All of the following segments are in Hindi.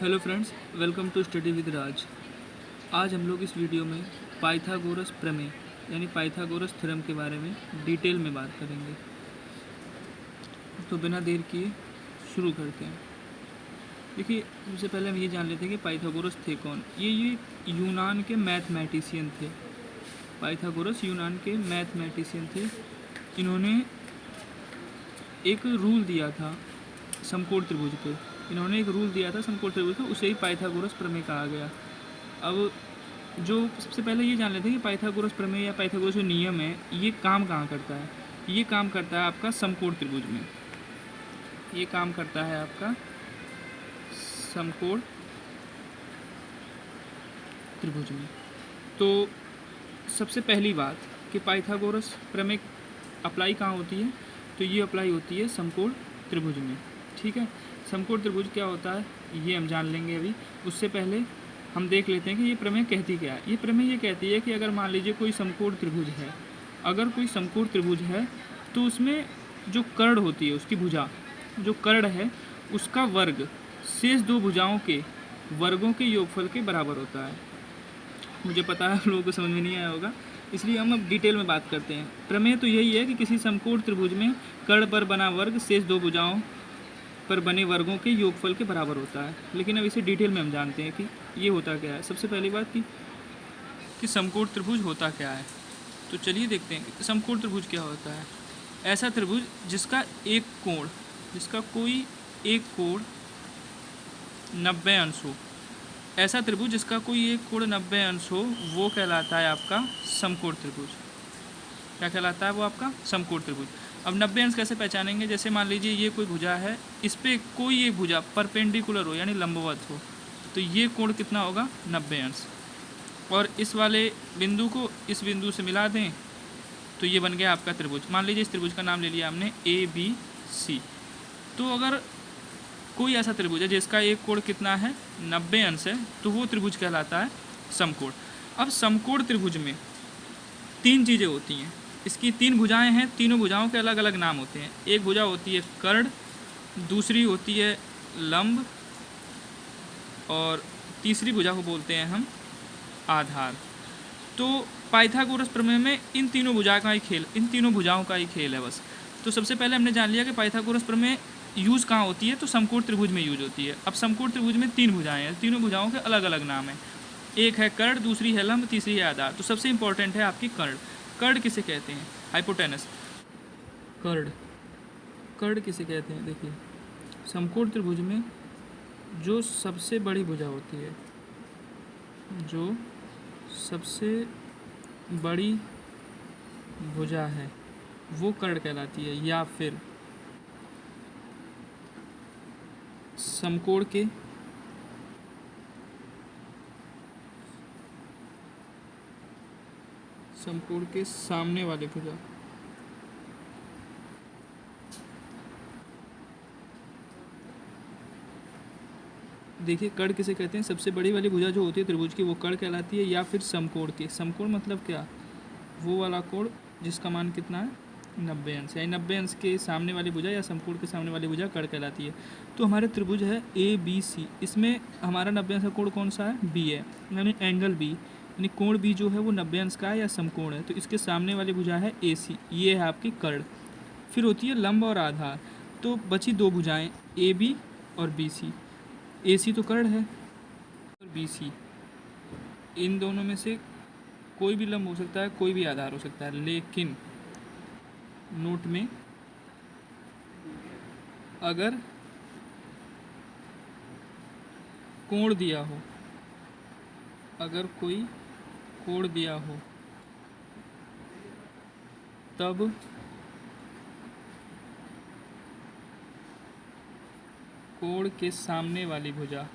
Hello friends, welcome to study with Raj. आज हम लोग इस वीडियो में पाइथागोरस प्रमेय यानी पाइथागोरस थ्योरम के बारे में डिटेल में बात करेंगे। तो बिना देर किए शुरू करते हैं। देखिए, सबसे पहले हम ये जान लेते हैं कि पाइथागोरस थे कौन। ये यूनान के मैथमेटिशियन थे। पाइथागोरस यूनान के मैथमेटिशियन थे। इन्होंने एक रूल दिया था समकोण त्रिभुज पे। समकोण त्रिभुज पे, उसे ही पाइथागोरस प्रमेय कहा गया। अब जो सबसे पहले ये जान लेते हैं कि पाइथागोरस प्रमेय या पाइथागोरस जो नियम है ये काम कहाँ करता है। ये काम करता है आपका समकोण त्रिभुज में। ये काम करता है आपका समकोण त्रिभुज में। तो सबसे पहली बात कि पाइथागोरस प्रमेय अप्लाई कहाँ होती है, तो ये अप्लाई होती है समकोण त्रिभुज में। ठीक है, समकोण त्रिभुज क्या होता है ये हम जान लेंगे अभी। उससे पहले हम देख लेते हैं कि ये प्रमेय कहती क्या है। ये प्रमेय ये कहती है कि अगर मान लीजिए कोई समकोण त्रिभुज है, अगर कोई समकोण त्रिभुज है तो उसमें जो कर्ण होती है, उसकी भुजा, जो कर्ण है उसका वर्ग शेष दो भुजाओं के वर्गों के योगफल के बराबर होता है। मुझे पता है आप लोगों को समझ में नहीं आया होगा, इसलिए हम अब डिटेल में बात करते हैं। प्रमेय तो यही है कि किसी समकोण त्रिभुज में कर्ण पर बना वर्ग शेष दो भुजाओं पर बने वर्गों के योगफल के बराबर होता है। लेकिन अब इसे डिटेल में हम जानते हैं कि ये होता क्या है। सबसे पहली बात कि समकोण त्रिभुज होता क्या है। तो चलिए देखते हैं कि समकोण त्रिभुज क्या होता है। ऐसा त्रिभुज जिसका कोई एक कोण 90 अंश हो। ऐसा त्रिभुज जिसका कोई एक कोण 90 अंश हो वो कहलाता है आपका समकोण त्रिभुज। क्या कहलाता है वो आपका समकोण त्रिभुज। अब 90 अंश कैसे पहचानेंगे। जैसे मान लीजिए ये कोई भुजा है, इस पर कोई एक भुजा परपेंडिकुलर हो यानी लंबवत हो, तो ये कोण कितना होगा 90 अंश। और इस वाले बिंदु को इस बिंदु से मिला दें तो ये बन गया आपका त्रिभुज। मान लीजिए इस त्रिभुज का नाम ले लिया हमने ABC। तो अगर कोई ऐसा त्रिभुज है जिसका एक कोण कितना है 90 अंश है, तो वो त्रिभुज कहलाता है समकोण। अब समकोण त्रिभुज में तीन चीज़ें होती हैं। इसकी तीन भुजाएं हैं, तीनों भुजाओं के अलग अलग नाम होते हैं। एक भुजा होती है कर्ण, दूसरी होती है लंब, और तीसरी भुजा को बोलते हैं हम आधार। तो पाइथागोरस प्रमेय में इन तीनों भुजाओं का ही खेल है बस। तो सबसे पहले हमने जान लिया कि पाइथागोरस प्रमेय यूज़ कहाँ होती है, तो समकोण त्रिभुज में यूज होती है। अब समकोण त्रिभुज में तीन भुजाएं हैं, तीनों भुजाओं के अलग अलग नाम हैं। एक है कर्ण, दूसरी है लंब, तीसरी है आधार। तो सबसे इंपॉर्टेंट है आपकी कर्ण। कर्ण किसे कहते हैं, हाइपोटेनस। कर्ण किसे कहते हैं, देखिए समकोण त्रिभुज में जो सबसे बड़ी भुजा होती है, जो सबसे बड़ी भुजा है वो कर्ण कहलाती है। या फिर समकोण के सामने वाले भुजा, देखिए कर्ण किसे कहते हैं, सबसे बड़ी वाली भुजा जो होती है त्रिभुज की वो कर्ण कहलाती है। या फिर समकोण मतलब क्या, वो वाला कोण जिसका मान कितना है 90 अंश, यानी 90 अंश के सामने वाली भुजा या समकोण के सामने वाली भुजा कर्ण कहलाती है। तो हमारे त्रिभुज है ABC, इसमें हमारा 90 अंश का कोण कौन सा है, B है, यानी एंगल B, यानी कोण B जो है वो 90 अंश का है या समकोण है। तो इसके सामने वाली भुजा है AC, ये है आपकी कर्ण। फिर होती है लंब और आधार। तो बची दो भुजाएं AB और BC। AC तो कर्ण है और BC, इन दोनों में से कोई भी लंब हो सकता है, कोई भी आधार हो सकता है। लेकिन नोट में अगर कोण दिया हो, अगर कोई कोण दिया हो तब कोण के सामने वाली भुजा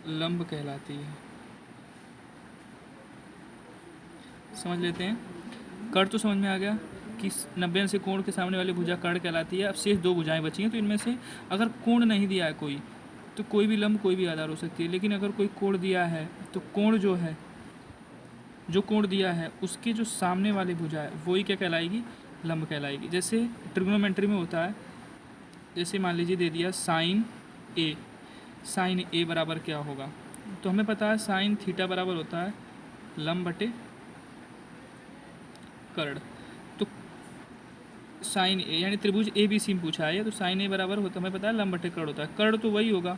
लंब कहलाती है। समझ लेते हैं। कर्ण तो समझ में आ गया कि 90 अंश से कोण के सामने वाली भुजा कर्ण कहलाती है। अब शेष दो भुजाएं बची हैं, तो इनमें से अगर कोण नहीं दिया है कोई, तो कोई भी लंब कोई भी आधार हो सकती है। लेकिन अगर कोई कोण दिया है तो कोण जो है जो कोण दिया है उसके जो सामने वाली भुजा है वही क्या कहलाएगी, लंब कहलाएगी। जैसे ट्रिग्नोमेट्री में होता है, जैसे मान लीजिए दे दिया साइन ए, साइन ए बराबर क्या होगा, तो हमें पता है साइन थीटा बराबर होता है लंब बटे कर्ण। तो साइन ए यानी त्रिभुज ए बी सी में पूछा है, तो साइन ए बराबर होता है, हमें पता है लंब बटे कर्ण होता है। कर्ण तो वही होगा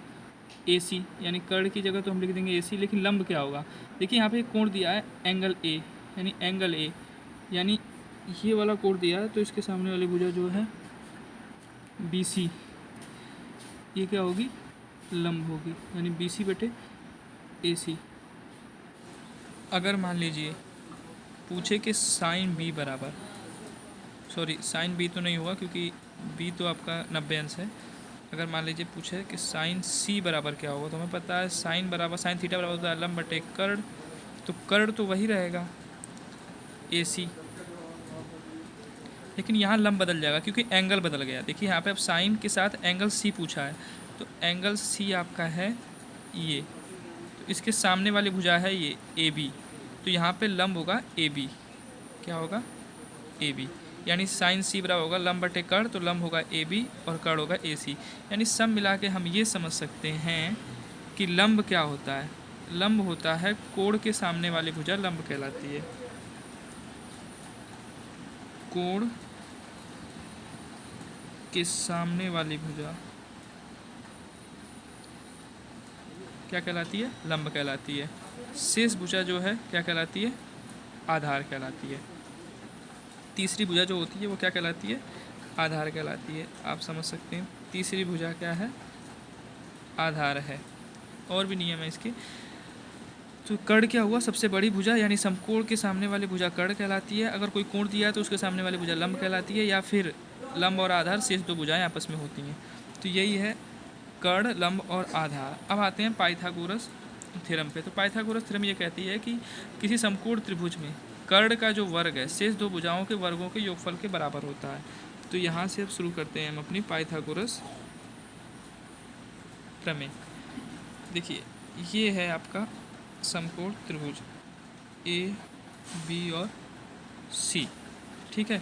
ए सी, यानी कर्ण की जगह तो हम लिख देंगे ए सी, लेकिन लंब क्या होगा। देखिए यहाँ पे एक कोण दिया है एंगल ए, यानी एंगल ए, यानी ये वाला कोण दिया है, तो इसके सामने वाली भुजा जो है बी सी, ये क्या होगी, लंब होगी, यानी बी सी बटे ए सी। अगर मान लीजिए पूछे कि साइन बी बराबर, सॉरी साइन बी तो नहीं होगा क्योंकि बी तो आपका 90 अंश है। अगर मान लीजिए पूछे कि साइन सी बराबर क्या होगा, तो हमें पता है साइन बराबर साइन थीटा बराबर होता है लंब बटे कर्ण, तो कर्ण तो वही रहेगा ए सी, लेकिन यहाँ लंब बदल जाएगा क्योंकि एंगल बदल गया। देखिए यहाँ पे अब साइन के साथ एंगल सी पूछा है, तो एंगल सी आपका है ये, तो इसके सामने वाली भुजा है ये ए बी, तो यहाँ पे लंब होगा ए बी, क्या होगा ए बी, यानी साइन सी बराबर होगा लंब बटे कर्ण, तो लंब होगा ए बी और कर्ण होगा ए सी। यानी सब मिला के हम ये समझ सकते हैं कि लंब क्या होता है, लंब होता है कोण के सामने वाली भुजा लंब कहलाती है। कोण के सामने वाली भुजा क्या कहलाती है, लंब कहलाती है। शेष भुजा जो है क्या कहलाती है, आधार कहलाती है। तीसरी भुजा जो होती है वो क्या कहलाती है, आधार कहलाती है। आप समझ सकते हैं तीसरी भुजा क्या है, आधार है। और भी नियम है इसके। तो कर्ण क्या हुआ, सबसे बड़ी भुजा, यानी समकोण के सामने वाली भुजा कर्ण कहलाती है। अगर कोई कोण दिया है तो उसके सामने वाली भुजा लंब कहलाती है, या फिर लंब और आधार शेष दो भुजाएं आपस में होती हैं। तो यही है कर्ण, लंब और आधार। अब आते हैं पाइथागोरस थ्योरम पे। तो पाइथागोरस थ्योरम ये कहती है कि किसी समकोण त्रिभुज में कर्ण का जो वर्ग है शेष दो भुजाओं के वर्गों के योगफल के बराबर होता है। तो यहाँ से अब शुरू करते हैं हम अपनी पाइथागोरस प्रमेय। देखिए ये है आपका समकोण त्रिभुज ए बी और सी, ठीक है।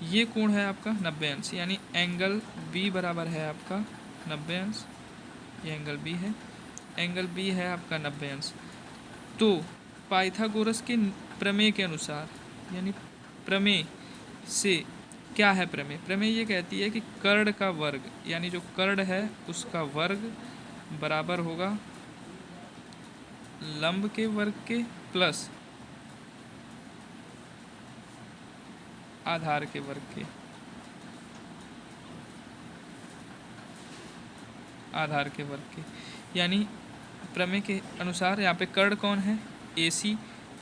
ये कोण है आपका 90 अंश, यानी एंगल बी बराबर है आपका 90 अंश, ये एंगल बी है, एंगल बी है आपका 90 अंश। तो पाइथागोरस के प्रमेय के अनुसार, यानी प्रमेय से क्या है प्रमेय, प्रमेय ये कहती है कि कर्ण का वर्ग, यानी जो कर्ण है उसका वर्ग बराबर होगा लंब के वर्ग के प्लस आधार के वर्ग के, आधार के वर्ग के। यानी प्रमेय के अनुसार यहाँ पे कर्ण कौन है, ए सी,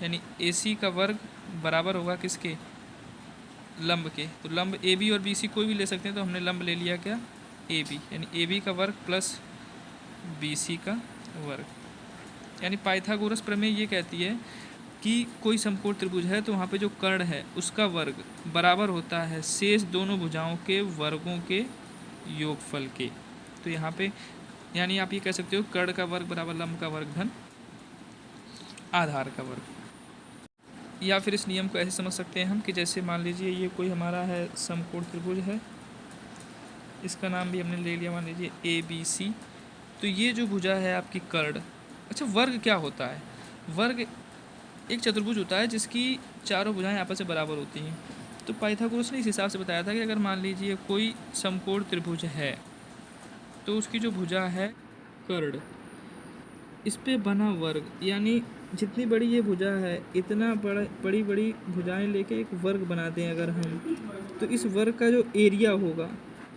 यानी ए सी का वर्ग बराबर होगा किसके, लंब के। तो लंब ए बी और बी सी कोई भी ले सकते हैं, तो हमने लंब ले लिया क्या, ए बी, यानी ए बी का वर्ग प्लस बी सी का वर्ग। यानी पाइथागोरस प्रमेय ये कहती है कि कोई समकोण त्रिभुज है तो वहाँ पे जो कर्ण है उसका वर्ग बराबर होता है शेष दोनों भुजाओं के वर्गों के योगफल के। तो यहाँ पे यानी आप ये कह सकते हो कर्ण का वर्ग बराबर लंब का वर्ग धन आधार का वर्ग। या फिर इस नियम को ऐसे समझ सकते हैं हम कि जैसे मान लीजिए ये कोई हमारा है समकोण त्रिभुज है, इसका नाम भी हमने ले लिया मान लीजिए ए बी सी। तो ये जो भुजा है आपकी कर्ण, अच्छा वर्ग क्या होता है, वर्ग एक चतुर्भुज होता है जिसकी चारों भुजाएं आपस में बराबर होती हैं। तो पाइथागोरस ने इस हिसाब से बताया था कि अगर मान लीजिए कोई समकोण त्रिभुज है तो उसकी जो भुजा है कर्ण, इस पे बना वर्ग, यानी जितनी बड़ी ये भुजा है इतना बड़ी बड़ी भुजाएं लेके एक वर्ग बनाते हैं अगर हम, तो इस वर्ग का जो एरिया होगा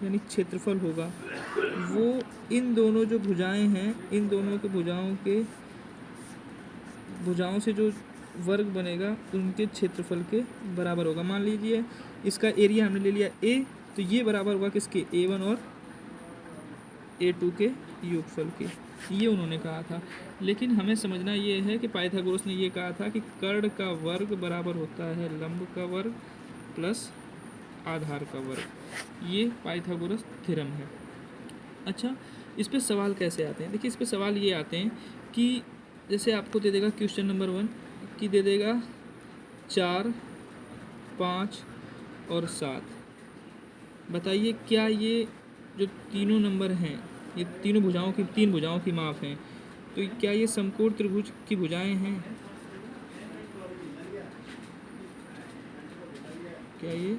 यानी क्षेत्रफल होगा वो इन दोनों जो भुजाएं हैं इन दोनों के भुजाओं से जो वर्ग बनेगा उनके क्षेत्रफल के बराबर होगा। मान लीजिए इसका एरिया हमने ले लिया ए, तो ये बराबर होगा किसके, A1 और A2 के योगफल के, ये उन्होंने कहा था। लेकिन हमें समझना ये है कि पाइथागोरस ने ये कहा था कि कर्ण का वर्ग बराबर होता है लंब का वर्ग प्लस आधार का वर्ग। ये पाइथागोरस थ्योरम है। अच्छा इस पे सवाल कैसे आते हैं, देखिए इस पे सवाल ये आते हैं कि जैसे आपको दे देगा क्वेश्चन नंबर 1 कि दे देगा 4, 5 और 7। बताइए क्या ये जो तीनों नंबर हैं, ये तीनों भुजाओं की, तीन भुजाओं की माप हैं, तो क्या ये समकोण त्रिभुज की भुजाएं हैं? क्या ये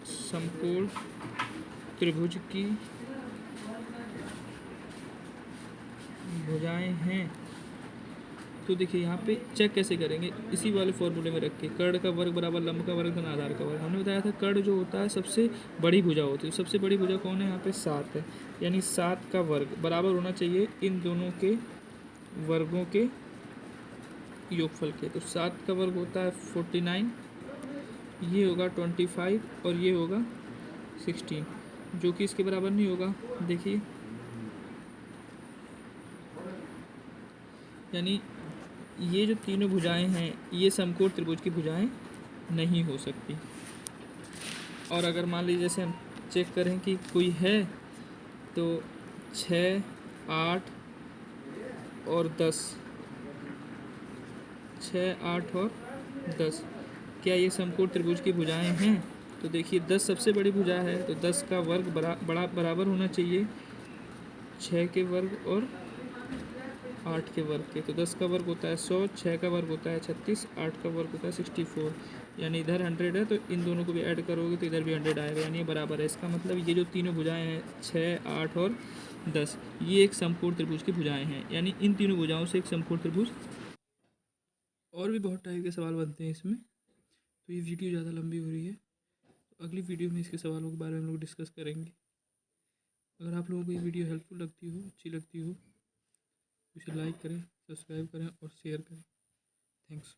समकोण त्रिभुज की भुजाएं हैं? तो देखिए यहाँ पे चेक कैसे करेंगे, इसी वाले फॉर्मूले में रख के, कर्ण का वर्ग बराबर लंब का वर्ग धन आधार का वर्ग। हमने बताया था कर्ण जो होता है सबसे बड़ी भुजा होती है, सबसे बड़ी भुजा कौन है? यहाँ पे 7 है, यानी 7 का वर्ग बराबर होना चाहिए इन दोनों के वर्गों के योगफल के। तो 7 का वर्ग होता है 49, ये होगा 25 और ये होगा 16, जो कि इसके बराबर नहीं होगा। देखिए यानी ये जो तीनों भुजाएं हैं ये समकोण त्रिभुज की भुजाएं नहीं हो सकती। और अगर मान लीजिए जैसे हम चेक करें कि कोई है, तो 6, 8 और 10, 6, 8 और 10, क्या ये समकोण त्रिभुज की भुजाएं हैं? तो देखिए 10 सबसे बड़ी भुजा है, तो 10 का वर्ग बराबर होना चाहिए 6 के वर्ग और 8 के वर्ग के। तो 10 का वर्ग होता है 100, 6 का वर्ग होता है 36, 8 का वर्ग होता है 64, यानी इधर 100 है, तो इन दोनों को भी ऐड करोगे तो इधर भी 100 आएगा, यानी ये बराबर है। इसका मतलब ये जो तीनों भुजाएं हैं 6, 8 और 10, ये एक समकोण त्रिभुज की भुजाएं हैं, यानी इन तीनों भुजाओं से एक समकोण त्रिभुज। और भी बहुत टाइप के सवाल बनते हैं इसमें, तो ये वीडियो ज़्यादा लंबी हो रही है, तो अगली वीडियो में इसके सवालों के बारे में हम लोग डिस्कस करेंगे। अगर आप लोगों को ये वीडियो हेल्पफुल लगती हो, अच्छी लगती हो, तो इसे लाइक करें, सब्सक्राइब करें और शेयर करें। थैंक्स।